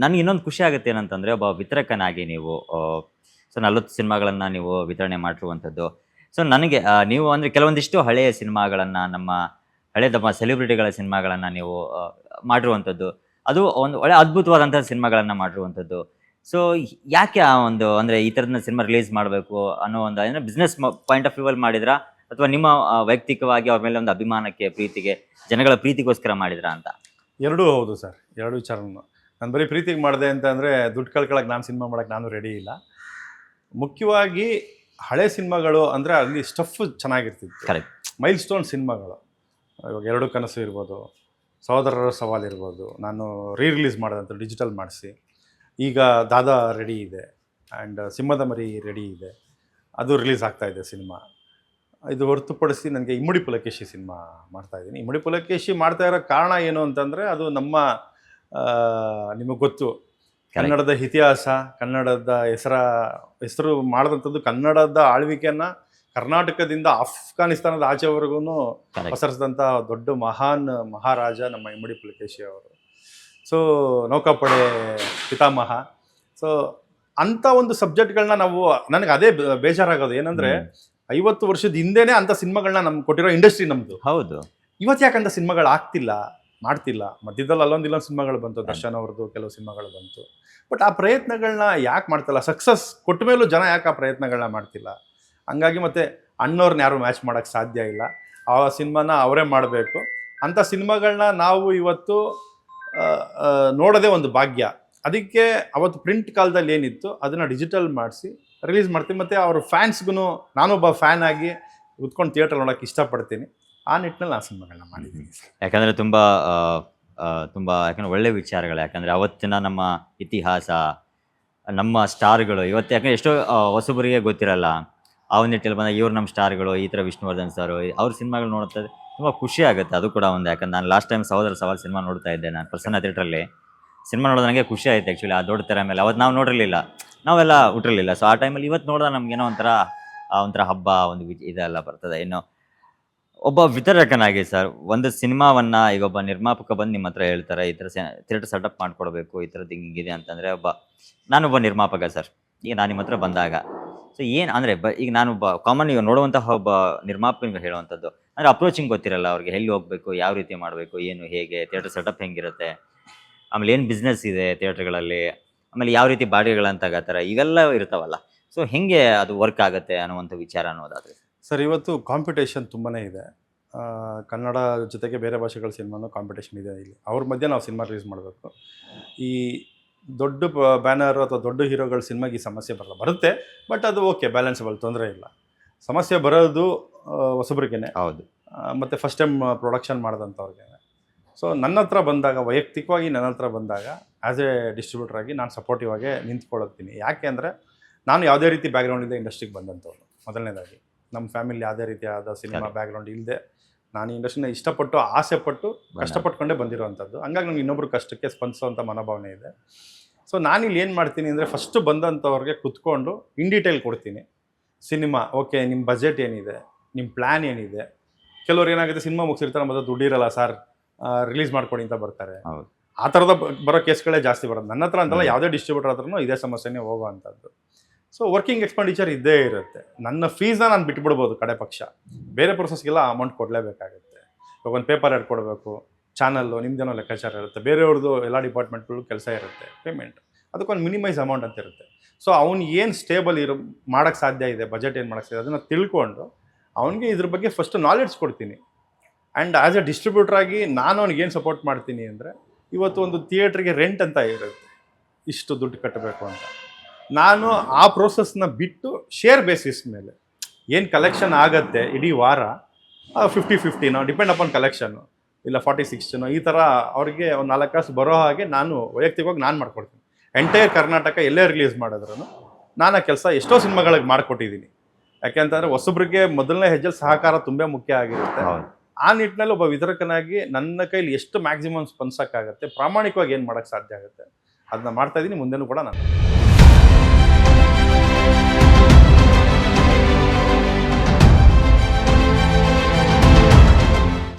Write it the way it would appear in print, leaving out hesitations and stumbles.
ನನಗೆ ಇನ್ನೊಂದು ಖುಷಿ ಆಗುತ್ತೆ ಏನಂತಂದರೆ, ಒಬ್ಬ ವಿತರಕನಾಗಿ ನೀವು ಸೊ 40 ಸಿನಿಮಾಗಳನ್ನು ನೀವು ವಿತರಣೆ ಮಾಡಿರುವಂಥದ್ದು. ಸೊ ನನಗೆ ನೀವು ಅಂದರೆ ಕೆಲವೊಂದಿಷ್ಟು ಹಳೆಯ ಸಿನಿಮಾಗಳನ್ನು, ನಮ್ಮ ಸೆಲೆಬ್ರಿಟಿಗಳ ಸಿನಿಮಾಗಳನ್ನು ನೀವು ಮಾಡಿರುವಂಥದ್ದು. ಅದು ಒಂದು ಒಳ್ಳೆ ಅದ್ಭುತವಾದಂಥ ಸಿನಿಮಾಗಳನ್ನು ಮಾಡಿರುವಂಥದ್ದು. ಸೊ ಯಾಕೆ ಆ ಒಂದು ಅಂದರೆ ಈ ಥರದ ಸಿನಿಮಾ ರಿಲೀಸ್ ಮಾಡಬೇಕು ಅನ್ನೋ ಒಂದು ಏನೋ ಬಿಸ್ನೆಸ್ ಪಾಯಿಂಟ್ ಆಫ್ ವ್ಯೂವಲ್ಲಿ ಮಾಡಿದ್ರಾ? ಅಥವಾ ನಿಮ್ಮ ವೈಯಕ್ತಿಕವಾಗಿ ಅವ್ರ ಮೇಲೆ ಒಂದು ಅಭಿಮಾನಕ್ಕೆ, ಪ್ರೀತಿಗೆ, ಜನಗಳ ಪ್ರೀತಿಗೋಸ್ಕರ ಮಾಡಿದ್ರಾ ಅಂತ? ಎರಡೂ ಹೌದು ಸರ್, ಎರಡು ವಿಚಾರನೂ. ನಾನು ಬರೀ ಪ್ರೀತಿಗೆ ಮಾಡಿದೆ ಅಂತ ಅಂದರೆ ದುಡ್ಡು ಕಳ್ಕೊಳಕ್ಕೆ ನಾನು ಸಿನಿಮಾ ಮಾಡೋಕ್ಕೆ ನಾನು ರೆಡಿ ಇಲ್ಲ. ಮುಖ್ಯವಾಗಿ ಹಳೆ ಸಿನಿಮಾಗಳು ಅಂದರೆ ಅಲ್ಲಿ ಸ್ಟಫ್ ಚೆನ್ನಾಗಿರ್ತಿತ್ತು. ಕರೆಕ್ಟ್. ಮೈಲ್ ಸ್ಟೋನ್ ಸಿನಿಮಾಗಳು, ಇವಾಗ ಎರಡು ಕನಸು ಇರ್ಬೋದು, ಸಹೋದರರ ಸವಾಲು ಇರ್ಬೋದು, ನಾನು ರಿಲೀಸ್ ಮಾಡಿದಂಥ ಡಿಜಿಟಲ್ ಮಾಡಿಸಿ. ಈಗ ದಾದಾ ರೆಡಿ ಇದೆ ಆ್ಯಂಡ್ ಸಿಂಹದ ಮರಿ ರೆಡಿ ಇದೆ, ಅದು ರಿಲೀಸ್ ಆಗ್ತಾಯಿದೆ ಸಿನಿಮಾ. ಇದು ಹೊರತುಪಡಿಸಿ ನನಗೆ ಇಮ್ಮಡಿ ಪುಲಕೇಶಿ ಸಿನಿಮಾ ಮಾಡ್ತಾಯಿದ್ದೀನಿ. ಇಮ್ಮಡಿ ಪುಲಕೇಶಿ ಮಾಡ್ತಾ ಇರೋ ಕಾರಣ ಏನು ಅಂತಂದರೆ, ಅದು ನಮ್ಮ ನಿಮಗೆ ಗೊತ್ತು, ಕನ್ನಡದ ಇತಿಹಾಸ, ಕನ್ನಡದ ಹೆಸರು ಮಾಡಿದಂಥದ್ದು, ಕನ್ನಡದ ಆಳ್ವಿಕೆಯನ್ನು ಕರ್ನಾಟಕದಿಂದ ಅಫ್ಘಾನಿಸ್ತಾನದ ಆಚೆವರೆಗೂ ಪಸರಿಸಿದಂಥ ದೊಡ್ಡ ಮಹಾರಾಜ ನಮ್ಮ ಇಮ್ಮಡಿ ಪುಲಕೇಶಿ ಅವರು. ಸೊ ನೌಕಾಪಡೆ ಪಿತಾಮಹ. ಸೊ ಅಂಥ ಒಂದು ಸಬ್ಜೆಕ್ಟ್ಗಳನ್ನ ನನಗೆ ಅದೇ ಬೇಜಾರಾಗೋದು ಏನಂದರೆ, 50 ವರ್ಷದ ಹಿಂದೆನೇ ಅಂಥ ಸಿನಿಮಾಗಳನ್ನ ನಮ್ಗೆ ಕೊಟ್ಟಿರೋ ಇಂಡಸ್ಟ್ರಿ ನಮ್ಮದು. ಹೌದು. ಇವತ್ತು ಯಾಕಂತ ಸಿನಿಮಾಗಳು ಮಾಡ್ತಿಲ್ಲ. ಮಧ್ಯದಲ್ಲಿ ಇಲ್ಲೊಂದು ಸಿನಿಮಾಗಳು ಬಂತು, ದರ್ಶನ್ ಅವ್ರದ್ದು ಕೆಲವು ಸಿನಿಮಾಗಳು ಬಂತು. ಬಟ್ ಆ ಪ್ರಯತ್ನಗಳನ್ನ ಯಾಕೆ ಮಾಡ್ತಿಲ್ಲ? ಸಕ್ಸಸ್ ಕೊಟ್ಟ ಮೇಲೂ ಜನ ಯಾಕೆ ಆ ಪ್ರಯತ್ನಗಳನ್ನ ಮಾಡ್ತಿಲ್ಲ? ಹಂಗಾಗಿ ಮತ್ತೆ ಅಣ್ಣವ್ರನ್ನ ಯಾರು ಮ್ಯಾಚ್ ಮಾಡೋಕ್ಕೆ ಸಾಧ್ಯ ಇಲ್ಲ. ಆ ಸಿನಿಮಾನ ಅವರೇ ಮಾಡಬೇಕು. ಅಂಥ ಸಿನಿಮಾಗಳನ್ನ ನಾವು ಇವತ್ತು ನೋಡೋದೇ ಒಂದು ಭಾಗ್ಯ. ಅದಕ್ಕೆ ಅವತ್ತು ಪ್ರಿಂಟ್ ಕಾಲದಲ್ಲಿ ಏನಿತ್ತು ಅದನ್ನು ಡಿಜಿಟಲ್ ಮಾಡಿಸಿ ರಿಲೀಸ್ ಮಾಡ್ತೀನಿ. ಮತ್ತು ಅವ್ರ ಫ್ಯಾನ್ಸ್ಗೂ ನಾನೊಬ್ಬ ಫ್ಯಾನ್ ಆಗಿ ಕೂತ್ಕೊಂಡು ಥಿಯೇಟರ್ ನೋಡೋಕ್ಕೆ ಇಷ್ಟಪಡ್ತೀನಿ. ಆ ನಿಟ್ಟಿನಲ್ಲಿ ನಾನು ಸಿನಿಮಾಗಳನ್ನ ಮಾಡಿದ್ದೀನಿ. ಯಾಕಂದರೆ ತುಂಬ ಯಾಕಂದರೆ ಒಳ್ಳೆ ವಿಚಾರಗಳು. ಯಾಕಂದರೆ ಅವತ್ತಿನ ನಮ್ಮ ಇತಿಹಾಸ, ನಮ್ಮ ಸ್ಟಾರ್ಗಳು ಇವತ್ತು ಯಾಕಂದರೆ ಎಷ್ಟೋ ಹೊಸಬರಿಗೆ ಗೊತ್ತಿರಲ್ಲ. ಆ ಒಂದು ನಿಟ್ಟಲ್ಲಿ ಬಂದಾಗ ಇವ್ರು ನಮ್ಮ ಸ್ಟಾರ್ಗಳು, ಈ ಥರ ವಿಷ್ಣುವರ್ಧನ್ ಸರ್, ಅವ್ರ ಸಿನಿಮಾಗಳು ನೋಡ್ತಾ ತುಂಬ ಖುಷಿ ಆಗುತ್ತೆ. ಅದು ಕೂಡ ಒಂದು, ಯಾಕಂದ್ರೆ ನಾನು ಲಾಸ್ಟ್ ಟೈಮ್ ಸಹೋದರ ಸವಾಲು ಸಿನಿಮಾ ನೋಡ್ತಾ ಇದ್ದೆ, ನಾನು ಪ್ರಸನ್ನ ಥಿಯೇಟ್ರಲ್ಲಿ ಸಿನಿಮಾ ನೋಡೋದು ನನಗೆ ಖುಷಿ ಆಯಿತು ಆ್ಯಕ್ಚುಲಿ. ಆ ದೊಡ್ಡ ತೆರೆ ಮೇಲೆ ಅವತ್ತು ನಾವು ನೋಡಿರಲಿಲ್ಲ, ನಾವೆಲ್ಲ ಹುಟ್ಟಿರಲಿಲ್ಲ. ಸೊ ಆ ಟೈಮಲ್ಲಿ ಇವತ್ತು ನೋಡಿದ್ರೆ ನಮಗೇನೋ ಒಂಥರ ಹಬ್ಬ, ಒಂದು ಇದೆಲ್ಲ ಬರ್ತದೆ. ಇನ್ನು ಒಬ್ಬ ವಿತರಕನಾಗಿ ಸರ್, ಒಂದು ಸಿನಿಮಾವನ್ನು ಈಗ ಒಬ್ಬ ನಿರ್ಮಾಪಕ ಬಂದು ನಿಮ್ಮ ಹತ್ರ ಹೇಳ್ತಾರೆ, ಈ ಥರ ಥಿಯೇಟರ್ ಸೆಟಪ್ ಮಾಡಿಕೊಡ್ಬೇಕು, ಈ ಥರದ್ದು ಹಿಂಗಿದೆ ಅಂತಂದರೆ, ನಾನೊಬ್ಬ ನಿರ್ಮಾಪಕ ಸರ್, ಈಗ ನಾನು ನಿಮ್ಮ ಹತ್ರ ಬಂದಾಗ ಸೊ ಏನು ಅಂದರೆ ಈಗ ನಾನೊಬ್ಬ ಕಾಮನ್ ಈಗ ನೋಡುವಂತಹ ಒಬ್ಬ ನಿರ್ಮಾಪಕನಿಗೆ ಹೇಳುವಂಥದ್ದು ಅಂದರೆ, ಅಪ್ರೋಚಿಂಗ್ ಗೊತ್ತಿರಲ್ಲ ಅವ್ರಿಗೆ, ಎಲ್ಲಿ ಹೋಗಬೇಕು, ಯಾವ ರೀತಿ ಮಾಡಬೇಕು, ಏನು ಹೇಗೆ ಥಿಯೇಟರ್ ಸೆಟಪ್ ಹೆಂಗಿರುತ್ತೆ, ಆಮೇಲೆ ಏನು ಬಿಸ್ನೆಸ್ ಇದೆ ಥಿಯೇಟ್ರ್ಗಳಲ್ಲಿ, ಆಮೇಲೆ ಯಾವ ರೀತಿ ಬಾಡಿಗೆಗಳಂತ ತಗೋತಾರೆ, ಇವೆಲ್ಲ ಇರ್ತಾವಲ್ಲ. ಸೊ ಹೇಗೆ ಅದು ವರ್ಕ್ ಆಗುತ್ತೆ ಅನ್ನುವಂಥ ವಿಚಾರ ಅನ್ನೋದಾದರೆ ಸರ್, ಇವತ್ತು ಕಾಂಪಿಟೇಷನ್ ತುಂಬಾ ಇದೆ. ಕನ್ನಡ ಜೊತೆಗೆ ಬೇರೆ ಭಾಷೆಗಳ ಸಿನಿಮಾನು ಕಾಂಪಿಟೇಷನ್ ಇದೆ. ಇಲ್ಲಿ ಅವ್ರ ಮಧ್ಯೆ ನಾವು ಸಿನಿಮಾ ರಿಲೀಸ್ ಮಾಡಬೇಕು. ಈ ದೊಡ್ಡ ಬ್ಯಾನರು ಅಥವಾ ದೊಡ್ಡ ಹೀರೋಗಳ ಸಿನಿಮಾಗೆ ಈ ಸಮಸ್ಯೆ ಬರುತ್ತೆ. ಬಟ್ ಅದು ಓಕೆ, ಬ್ಯಾಲೆನ್ಸಬಲ್, ತೊಂದರೆ ಇಲ್ಲ. ಸಮಸ್ಯೆ ಬರೋದು ಹೊಸಬ್ರಿಗೇನೆ. ಹೌದು. ಮತ್ತು ಫಸ್ಟ್ ಟೈಮ್ ಪ್ರೊಡಕ್ಷನ್ ಮಾಡಿದಂಥವ್ರಿಗೆ. ಸೊ ನನ್ನ ಹತ್ರ ಬಂದಾಗ, ವೈಯಕ್ತಿಕವಾಗಿ ನನ್ನ ಹತ್ರ ಬಂದಾಗ, ಆ್ಯಸ್ ಎ ಡಿಸ್ಟ್ರಿಬ್ಯೂಟರ್ ಆಗಿ ನಾನು ಸಪೋರ್ಟಿವ್ ಆಗಿ ನಿಂತ್ಕೊಳ್ಳೋಗ್ತೀನಿ. ಯಾಕೆ ಅಂದರೆ, ನಾನು ಯಾವುದೇ ರೀತಿ ಬ್ಯಾಕ್ಗ್ರೌಂಡಿಂದ ಇಂಡಸ್ಟ್ರಿಗೆ ಬಂದಂಥವ್ರು. ಮೊದಲನೇದಾಗಿ ನಮ್ಮ ಫ್ಯಾಮಿಲಿ ಯಾವುದೇ ರೀತಿಯಾದ ಸಿನಿಮಾ ಬ್ಯಾಕ್ಗ್ರೌಂಡ್ ಇಲ್ಲದೆ ನಾನು ಇಂಡಸ್ಟ್ರಿನ ಇಷ್ಟಪಟ್ಟು, ಆಸೆಪಟ್ಟು, ಕಷ್ಟಪಟ್ಕೊಂಡೇ ಬಂದಿರೋವಂಥದ್ದು. ಹಂಗಾಗಿ ನನಗೆ ಇನ್ನೊಬ್ಬರು ಕಷ್ಟಕ್ಕೆ ಸ್ಪಂದಿಸೋವಂಥ ಮನೋಭಾವನೆ ಇದೆ. ಸೊ ನಾನಿಲ್ಲಿ ಏನು ಮಾಡ್ತೀನಿ ಅಂದರೆ, ಫಸ್ಟು ಬಂದಂಥವ್ರಿಗೆ ಕುತ್ಕೊಂಡು ಇನ್ ಡೀಟೇಲ್ ಕೊಡ್ತೀನಿ. ಸಿನಿಮಾ ಓಕೆ, ನಿಮ್ಮ ಬಜೆಟ್ ಏನಿದೆ, ನಿಮ್ಮ ಪ್ಲ್ಯಾನ್ ಏನಿದೆ. ಕೆಲವ್ರು ಏನಾಗುತ್ತೆ, ಸಿನಿಮಾ ಮುಗಿಸಿರ್ತಾರೆ, ಮೊದಲು ದುಡ್ಡಿರಲ್ಲ ಸರ್, ರಿಲೀಸ್ ಮಾಡ್ಕೊಡಿ ಅಂತ ಬರ್ತಾರೆ. ಆ ಥರದ ಬರೋ ಕೇಸ್ಗಳೇ ಜಾಸ್ತಿ ಬರೋದು. ನನ್ನ ಹತ್ರ ಅಂತಲ್ಲ, ಯಾವುದೇ ಡಿಸ್ಟ್ರಿಬ್ಯೂಟರ್ ಹತ್ರನೂ ಇದೇ ಸಮಸ್ಯೆನೇ ಹೋಗುವಂಥದ್ದು. ಸೊ ವರ್ಕಿಂಗ್ ಎಕ್ಸ್ಪೆಂಡಿಚರ್ ಇದ್ದೇ ಇರುತ್ತೆ. ನನ್ನ ಫೀಸ್ನ ನಾನು ಬಿಟ್ಬಿಡ್ಬೋದು ಕಡೆ ಪಕ್ಷ, ಬೇರೆ ಪ್ರೊಸೆಸ್ಗೆಲ್ಲ ಅಮೌಂಟ್ ಕೊಡಲೇಬೇಕಾಗುತ್ತೆ. ಇವಾಗ ಒಂದು ಪೇಪರ್ ಆ್ಯಡ್ ಕೊಡಬೇಕು, ಚಾನಲ್ಲು ನಿಮ್ದೇನೋ ಲೆಕ್ಕಾಚಾರ ಇರುತ್ತೆ, ಬೇರೆಯವ್ರದ್ದು ಎಲ್ಲ ಡಿಪಾರ್ಟ್ಮೆಂಟ್ಗಳು ಕೆಲಸ ಇರುತ್ತೆ, ಪೇಮೆಂಟ್, ಅದಕ್ಕೊಂದು ಮಿನಿಮೈಸ್ ಅಮೌಂಟ್ ಅಂತ ಇರುತ್ತೆ. ಸೊ ಅವ್ನು ಏನು ಸ್ಟೇಬಲ್ ಮಾಡೋಕ್ಕೆ ಸಾಧ್ಯ ಇದೆ, ಬಜೆಟ್ ಏನು ಮಾಡೋಕ್ಕೆ ಸಾಧ್ಯ, ಅದನ್ನು ತಿಳ್ಕೊಂಡು ಅವನಿಗೆ ಇದ್ರ ಬಗ್ಗೆ ಫಸ್ಟ್ ನಾಲೆಡ್ಜ್ ಕೊಡ್ತೀನಿ. ಆ್ಯಂಡ್ ಆ್ಯಸ್ ಎ ಡಿಸ್ಟ್ರಿಬ್ಯೂಟರ್ ಆಗಿ ನಾನು ಅವ್ನಿಗೆ ಏನು ಸಪೋರ್ಟ್ ಮಾಡ್ತೀನಿ ಅಂದರೆ, ಇವತ್ತು ಒಂದು ಥಿಯೇಟ್ರಿಗೆ ರೆಂಟ್ ಅಂತ ಇರುತ್ತೆ, ಇಷ್ಟು ದುಡ್ಡು ಕಟ್ಟಬೇಕು ಅಂತ. ನಾನು ಆ ಪ್ರೋಸೆಸ್ನ ಬಿಟ್ಟು ಶೇರ್ ಬೇಸಿಸ್ ಮೇಲೆ ಏನು ಕಲೆಕ್ಷನ್ ಆಗುತ್ತೆ ಇಡೀ ವಾರ, 50-50 ಡಿಪೆಂಡ್ ಅಪಾನ್ ಕಲೆಕ್ಷನ್ನು, ಇಲ್ಲ 40-60 ಈ ಥರ ಅವ್ರಿಗೆ ಒಂದು 4 ಕಾಸು ಬರೋ ಹಾಗೆ ನಾನು ವೈಯಕ್ತಿಕವಾಗಿ ನಾನು ಮಾಡ್ಕೊಡ್ತೀನಿ. ಎಂಟೈರ್ ಕರ್ನಾಟಕ ಎಲ್ಲೇ ರಿಲೀಸ್ ಮಾಡಿದ್ರು ನಾನು ಆ ಕೆಲಸ ಎಷ್ಟೋ ಸಿನಿಮಾಗಳಿಗೆ ಮಾಡಿಕೊಟ್ಟಿದ್ದೀನಿ. ಯಾಕೆಂತಂದರೆ ಹೊಸಬ್ರಿಗೆ ಮೊದಲನೇ ಹೆಜ್ಜೆಲಿ ಸಹಕಾರ ತುಂಬ ಮುಖ್ಯ ಆಗಿರುತ್ತೆ. ಆ ನಿಟ್ಟಿನಲ್ಲಿ ಒಬ್ಬ ವಿತರಕನಾಗಿ ನನ್ನ ಕೈಲಿ ಎಷ್ಟು ಮ್ಯಾಕ್ಸಿಮಮ್ ಸ್ಪಂದಿಸೋಕ್ಕಾಗುತ್ತೆ, ಪ್ರಾಮಾಣಿಕವಾಗಿ ಏನು ಮಾಡೋಕ್ಕೆ ಸಾಧ್ಯ ಆಗುತ್ತೆ ಅದನ್ನ ಮಾಡ್ತಾಯಿದ್ದೀನಿ. ಮುಂದೆನೂ ಕೂಡ ನಾನು